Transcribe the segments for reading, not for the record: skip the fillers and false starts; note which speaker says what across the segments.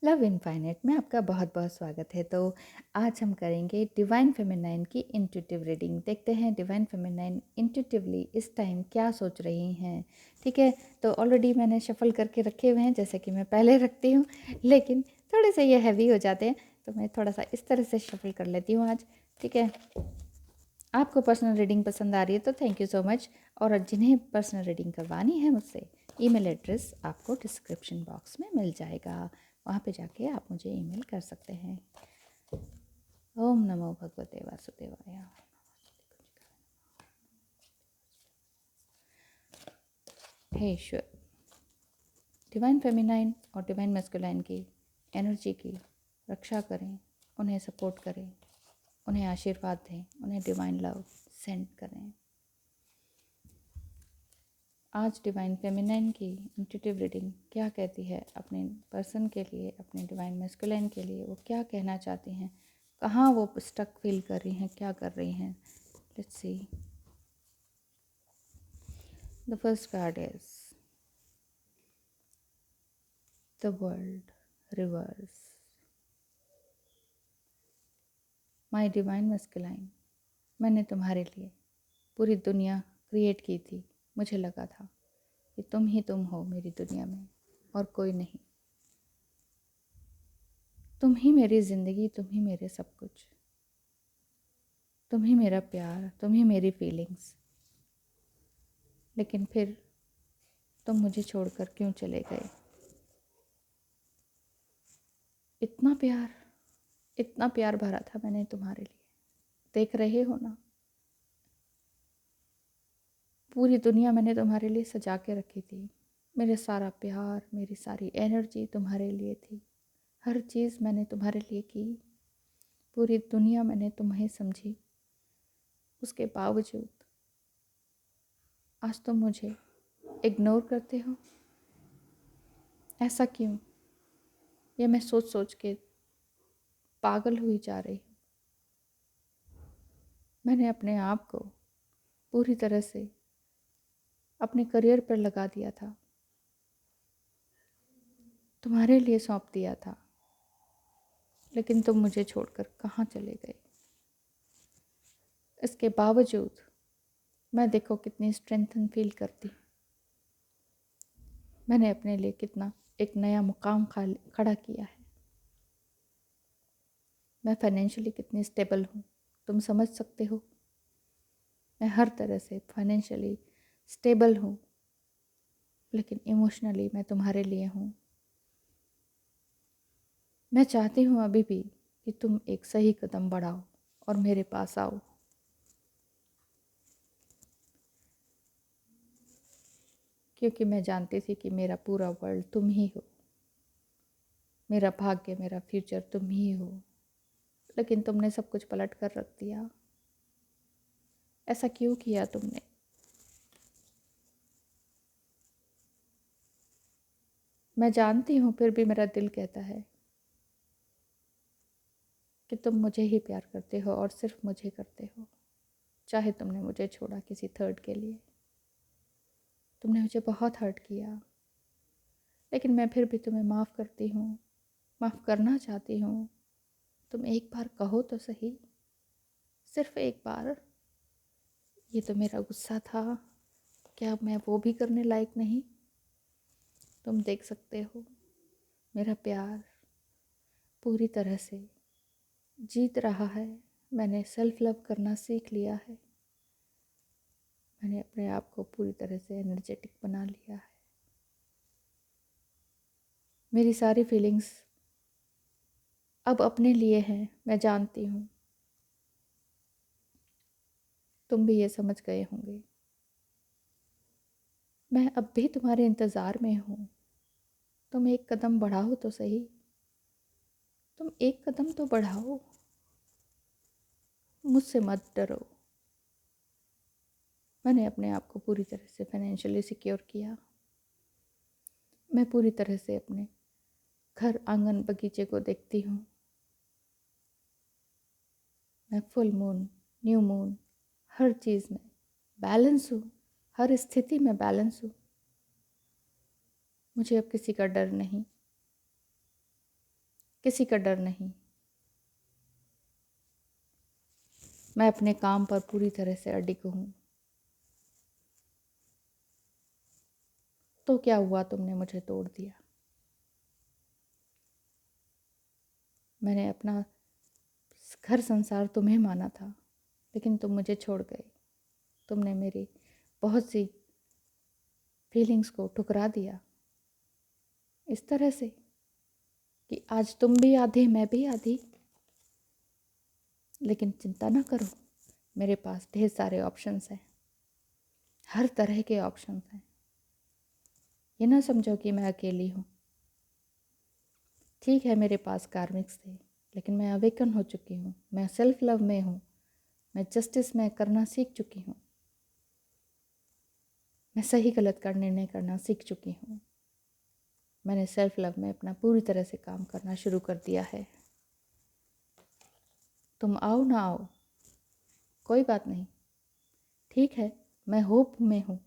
Speaker 1: Love infinite में आपका बहुत बहुत स्वागत है। तो आज हम करेंगे डिवाइन फेमिनाइन की इंट्यूटिव रीडिंग। देखते हैं डिवाइन फेमिनाइन इंट्यूटिवली इस टाइम क्या सोच रही हैं। ठीक है, तो ऑलरेडी मैंने शफल करके रखे हुए हैं जैसे कि मैं पहले रखती हूँ, लेकिन थोड़े से ये हैवी हो जाते हैं तो मैं थोड़ा सा इस तरह से शफल कर लेती हूँ आज। ठीक है, आपको पर्सनल रीडिंग पसंद आ रही है तो थैंक यू सो मच। और जिन्हें पर्सनल रीडिंग करवानी है मुझसे, ईमेल एड्रेस आपको डिस्क्रिप्शन बॉक्स में मिल जाएगा, वहाँ पे जाके आप मुझे ईमेल कर सकते हैं। ओम नमो भगवते वासुदेवाय। हे ईश्वर, डिवाइन फेमिनाइन और डिवाइन मैस्कुलाइन की एनर्जी की रक्षा करें, उन्हें सपोर्ट करें, उन्हें आशीर्वाद दें, उन्हें डिवाइन लव सेंड करें। आज डिवाइन फेमिनाइन की इंट्यूटिव रीडिंग क्या कहती है अपने पर्सन के लिए, अपने डिवाइन मैस्कुलाइन के लिए, वो क्या कहना चाहती हैं, कहाँ वो स्टक फील कर रही हैं, क्या कर रही हैं। Let's see. The first card is the world reverse. My divine masculine, मैंने तुम्हारे लिए पूरी दुनिया क्रिएट की थी। मुझे लगा था कि तुम हो मेरी दुनिया में और कोई नहीं। तुम ही मेरी ज़िंदगी, तुम ही मेरे सब कुछ, तुम ही मेरा प्यार, तुम ही मेरी फीलिंग्स। लेकिन फिर तुम मुझे छोड़कर क्यों चले गए। इतना प्यार, इतना प्यार भरा था मैंने तुम्हारे लिए। देख रहे हो ना, पूरी दुनिया मैंने तुम्हारे लिए सजा के रखी थी। मेरे सारा प्यार, मेरी सारी एनर्जी तुम्हारे लिए थी। हर चीज़ मैंने तुम्हारे लिए की। पूरी दुनिया मैंने तुम्हें समझी। उसके बावजूद आज तुम मुझे इग्नोर करते हो। ऐसा क्यों? ये मैं सोच सोच के पागल हुई जा रही हूँ। मैंने अपने आप को पूरी तरह से अपने करियर पर लगा दिया था, तुम्हारे लिए सौंप दिया था, लेकिन तुम मुझे छोड़कर कहाँ चले गए। इसके बावजूद मैं देखो कितनी स्ट्रेंथन फील करती। मैंने अपने लिए कितना एक नया मुकाम खड़ा किया है। मैं फाइनेंशियली कितनी स्टेबल हूँ, तुम समझ सकते हो। मैं हर तरह से फाइनेंशियली स्टेबल हूँ, लेकिन इमोशनली मैं तुम्हारे लिए हूँ। मैं चाहती हूँ अभी भी कि तुम एक सही कदम बढ़ाओ और मेरे पास आओ। क्योंकि मैं जानती थी कि मेरा पूरा वर्ल्ड तुम ही हो, मेरा भाग्य, मेरा फ्यूचर तुम ही हो। लेकिन तुमने सब कुछ पलट कर रख दिया। ऐसा क्यों किया तुमने? मैं जानती हूँ, फिर भी मेरा दिल कहता है कि तुम मुझे ही प्यार करते हो और सिर्फ मुझे करते हो। चाहे तुमने मुझे छोड़ा किसी थर्ड के लिए। तुमने मुझे बहुत हर्ट किया, लेकिन मैं फिर भी तुम्हें माफ़ करती हूँ, माफ़ करना चाहती हूँ। तुम एक बार कहो तो सही, सिर्फ एक बार। ये तो मेरा गुस्सा था, क्या मैं वो भी करने लायक नहीं? तुम देख सकते हो मेरा प्यार पूरी तरह से जीत रहा है। मैंने सेल्फ लव करना सीख लिया है। मैंने अपने आप को पूरी तरह से एनर्जेटिक बना लिया है। मेरी सारी फीलिंग्स अब अपने लिए हैं, मैं जानती हूँ। तुम भी ये समझ गए होंगे। मैं अब भी तुम्हारे इंतज़ार में हूँ। तुम एक कदम बढ़ाओ तो सही, तुम एक कदम तो बढ़ाओ। मुझसे मत डरो। मैंने अपने आप को पूरी तरह से फाइनेंशियली सिक्योर किया। मैं पूरी तरह से अपने घर, आंगन, बगीचे को देखती हूँ। मैं फुल मून, न्यू मून, हर चीज़ में बैलेंस हूँ। हर स्थिति में बैलेंस हूँ। मुझे अब किसी का डर नहीं। किसी का डर नहीं। मैं अपने काम पर पूरी तरह से अडिग हूँ। तो क्या हुआ, तुमने मुझे तोड़ दिया। मैंने अपना घर संसार तुम्हें माना था, लेकिन तुम मुझे छोड़ गए। तुमने मेरी बहुत सी फीलिंग्स को ठुकरा दिया इस तरह से कि आज तुम भी आधे मैं भी आधी। लेकिन चिंता ना करो, मेरे पास ढेर सारे ऑप्शंस हैं, हर तरह के ऑप्शंस हैं। ये ना समझो कि मैं अकेली हूँ। ठीक है, मेरे पास कार्मिक्स थे, लेकिन मैं अवेकन हो चुकी हूँ। मैं सेल्फ लव में हूँ। मैं जस्टिस में करना सीख चुकी हूँ। मैं सही गलत का निर्णय करना सीख चुकी हूँ। मैंने सेल्फ लव में अपना पूरी तरह से काम करना शुरू कर दिया है। तुम आओ ना आओ, कोई बात नहीं। ठीक है, मैं होप में हूँ,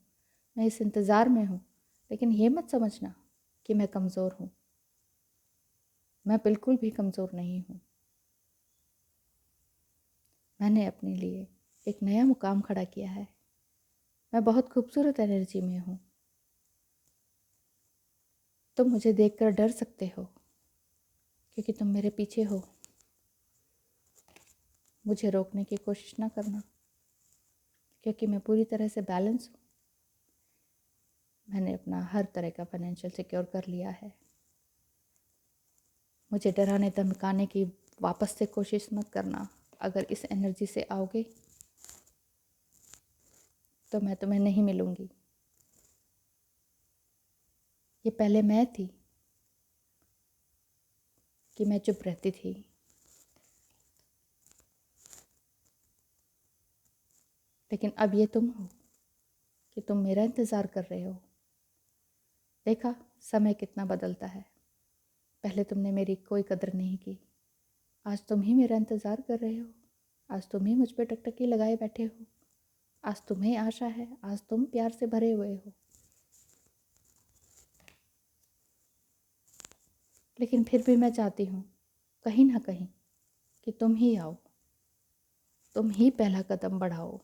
Speaker 1: मैं इस इंतज़ार में हूँ, लेकिन ये मत समझना कि मैं कमज़ोर हूँ। मैं बिल्कुल भी कमज़ोर नहीं हूँ। मैंने अपने लिए एक नया मुकाम खड़ा किया है। मैं बहुत खूबसूरत एनर्जी में हूँ। तुम मुझे देखकर डर सकते हो क्योंकि तुम मेरे पीछे हो। मुझे रोकने की कोशिश ना करना, क्योंकि मैं पूरी तरह से बैलेंस हूँ। मैंने अपना हर तरह का फाइनेंशियल सिक्योर कर लिया है। मुझे डराने धमकाने की वापस से कोशिश मत करना। अगर इस एनर्जी से आओगे तो मैं तुम्हें नहीं मिलूँगी। ये पहले मैं थी कि मैं चुप रहती थी, लेकिन अब ये तुम हो कि तुम मेरा इंतज़ार कर रहे हो। देखा, समय कितना बदलता है। पहले तुमने मेरी कोई कदर नहीं की, आज तुम ही मेरा इंतज़ार कर रहे हो। आज तुम ही मुझ पर टकटकी लगाए बैठे हो। आज तुम्हें आशा है, आज तुम प्यार से भरे हुए हो। लेकिन फिर भी मैं चाहती हूँ कहीं ना कहीं कि तुम ही आओ, तुम ही पहला कदम बढ़ाओ।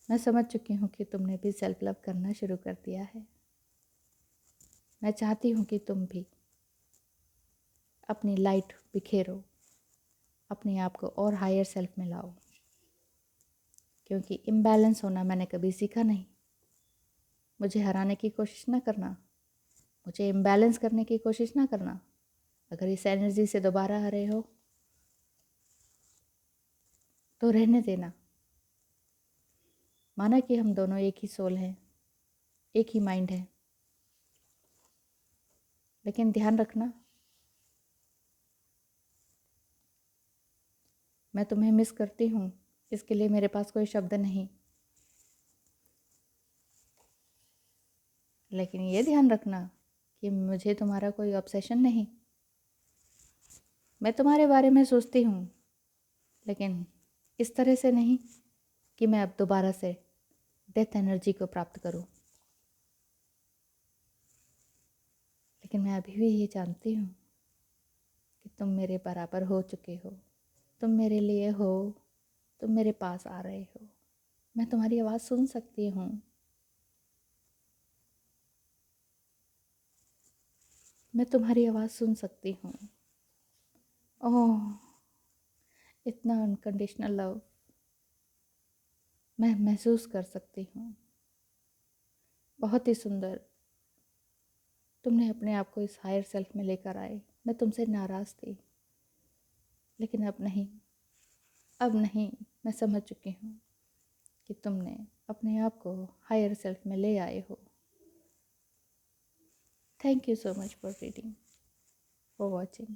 Speaker 1: मैं समझ चुकी हूँ कि तुमने भी सेल्फ लव करना शुरू कर दिया है। मैं चाहती हूँ कि तुम भी अपनी लाइट बिखेरो, अपने आप को और हायर सेल्फ में लाओ, क्योंकि इम्बैलेंस होना मैंने कभी सीखा नहीं। मुझे हराने की कोशिश ना करना, मुझे इम्बैलेंस करने की कोशिश ना करना। अगर इस एनर्जी से दोबारा आ रहे हो तो रहने देना। माना कि हम दोनों एक ही सोल हैं, एक ही माइंड है, लेकिन ध्यान रखना, मैं तुम्हें मिस करती हूँ, इसके लिए मेरे पास कोई शब्द नहीं। लेकिन ये ध्यान रखना कि मुझे तुम्हारा कोई ऑब्सेशन नहीं। मैं तुम्हारे बारे में सोचती हूँ, लेकिन इस तरह से नहीं कि मैं अब दोबारा से डेथ एनर्जी को प्राप्त करूँ। लेकिन मैं अभी भी ये जानती हूँ कि तुम मेरे बराबर हो चुके हो। तुम मेरे लिए हो, तुम मेरे पास आ रहे हो। मैं तुम्हारी आवाज़ सुन सकती हूँ। मैं तुम्हारी आवाज़ सुन सकती हूँ। ओह, इतना अनकंडीशनल लव मैं महसूस कर सकती हूँ। बहुत ही सुंदर। तुमने अपने आप को इस हायर सेल्फ में लेकर आए। मैं तुमसे नाराज़ थी, लेकिन अब नहीं, अब नहीं। मैं समझ चुकी हूँ कि तुमने अपने आप को हायर सेल्फ में ले आए हो। Thank you so much for reading, for watching.